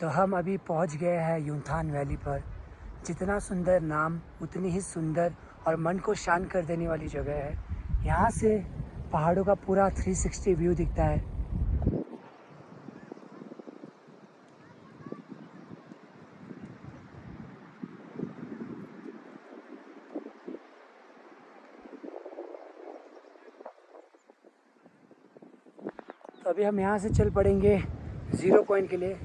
तो हम अभी पहुंच गए हैं युमथांग वैली पर। जितना सुंदर नाम उतनी ही सुंदर और मन को शांत कर देने वाली जगह है। यहाँ से पहाड़ों का पूरा 360 व्यू दिखता है। तो अभी हम यहाँ से चल पड़ेंगे 0 पॉइंट के लिए,